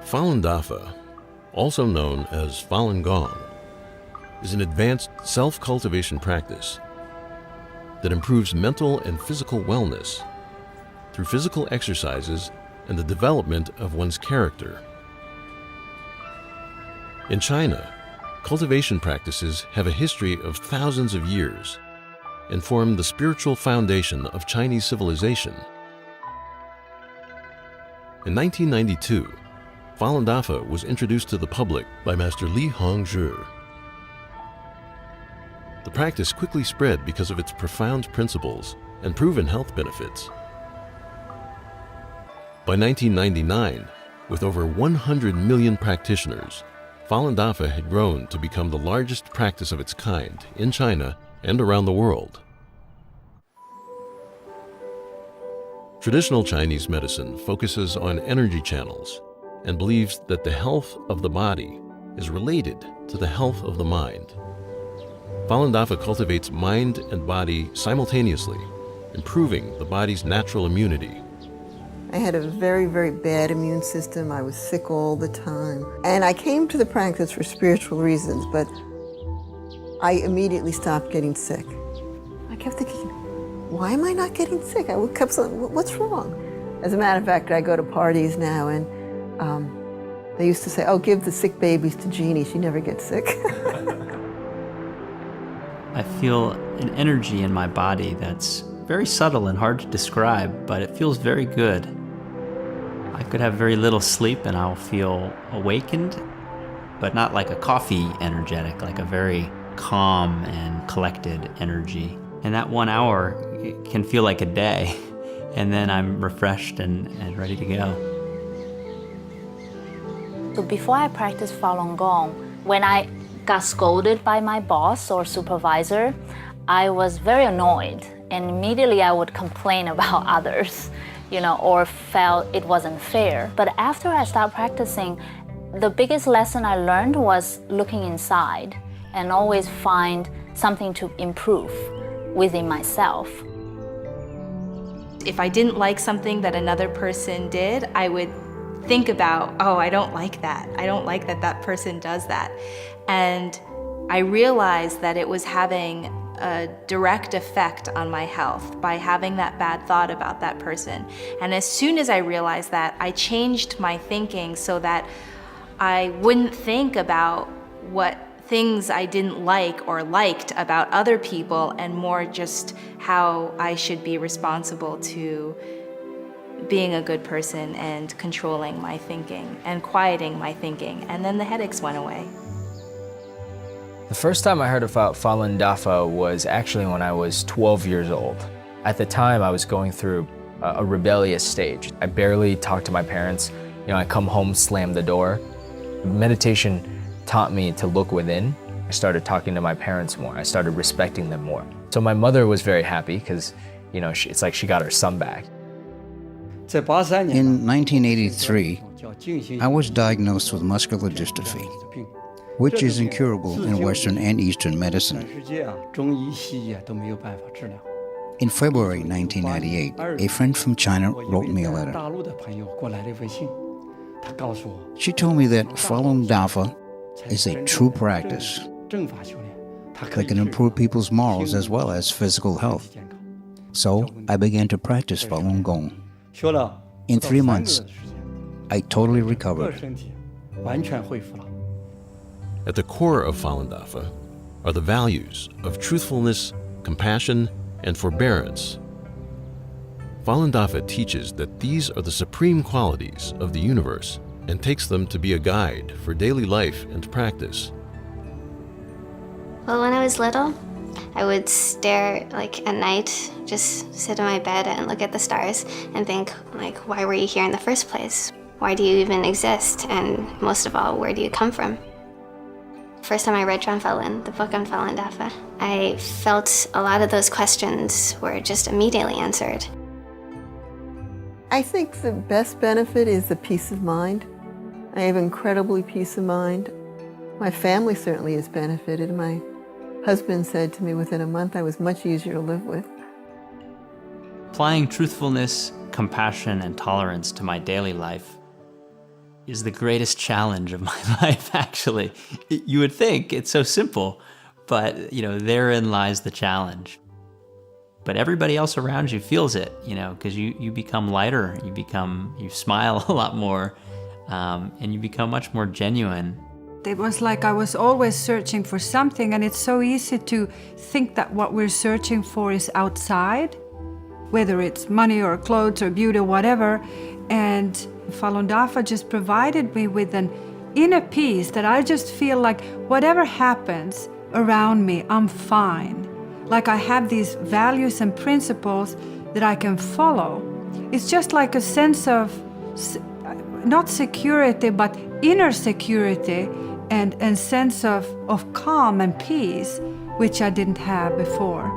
Falun Dafa, also known as Falun Gong, is an advanced self-cultivation practice that improves mental and physical wellness through physical exercises and the development of one's character. In China, cultivation practices have a history of thousands of years and form the spiritual foundation of Chinese civilization. In 1992, Falun Dafa was introduced to the public by Master Li Hongzhi. The practice quickly spread because of its profound principles and proven health benefits. By 1999, with over 100 million practitioners, Falun Dafa had grown to become the largest practice of its kind in China and around the world. Traditional Chinese medicine focuses on energy channels and believes that the health of the body is related to the health of the mind. Falun Dafa cultivates mind and body simultaneously, improving the body's natural immunity. I had a very, very bad immune system. I was sick all the time. And I came to the practice for spiritual reasons, but I immediately stopped getting sick. I kept thinking, why am I not getting sick? I kept saying, what's wrong? As a matter of fact, I go to parties now and they used to say, oh, give the sick babies to Jeannie, she never gets sick. I feel an energy in my body that's very subtle and hard to describe, but it feels very good. I could have very little sleep and I'll feel awakened, but not like a coffee energetic, like a very calm and collected energy. And that 1 hour it can feel like a day, and then I'm refreshed and ready to go. So before I practiced Falun Gong, when I got scolded by my boss or supervisor, I was very annoyed, and immediately I would complain about others, or felt it wasn't fair. But after I started practicing, the biggest lesson I learned was looking inside and always find something to improve within myself. If I didn't like something that another person did, I would think about, oh, I don't like that. I don't like that that person does that. And I realized that it was having a direct effect on my health by having that bad thought about that person. And as soon as I realized that, I changed my thinking so that I wouldn't think about what things I didn't like or liked about other people, and more just how I should be responsible to being a good person and controlling my thinking and quieting my thinking. And then the headaches went away. The first time I heard about Falun Dafa was actually when I was 12 years old. At the time, I was going through a rebellious stage. I barely talked to my parents. I come home, slam the door. Meditation taught me to look within. I started talking to my parents more. I started respecting them more. So my mother was very happy because, it's like she got her son back. In 1983, I was diagnosed with muscular dystrophy, which is incurable in Western and Eastern medicine. In February 1998, a friend from China wrote me a letter. She told me that Falun Dafa is a true practice that can improve people's morals as well as physical health. So I began to practice Falun Gong. In 3 months, I totally recovered. At the core of Falun Dafa are the values of truthfulness, compassion, and forbearance. Falun Dafa teaches that these are the supreme qualities of the universe and takes them to be a guide for daily life and practice. Well, when I was little, I would stare at night, just sit in my bed and look at the stars and think, why were you here in the first place? Why do you even exist? And most of all, where do you come from? First time I read John Falun, the book on Falun Dafa, I felt a lot of those questions were just immediately answered. I think the best benefit is the peace of mind. I have incredibly peace of mind. My family certainly has benefited. My husband said to me within a month I was much easier to live with. Applying truthfulness, compassion, and tolerance to my daily life is the greatest challenge of my life, actually. You would think it's so simple, but, therein lies the challenge. But everybody else around you feels it, because you become lighter, you smile a lot more, and you become much more genuine. It was like I was always searching for something, and it's so easy to think that what we're searching for is outside, whether it's money or clothes or beauty or whatever. And Falun Dafa just provided me with an inner peace that I just feel like whatever happens around me, I'm fine. Like I have these values and principles that I can follow. It's just like a sense of, not security, but inner security and sense of calm and peace, which I didn't have before.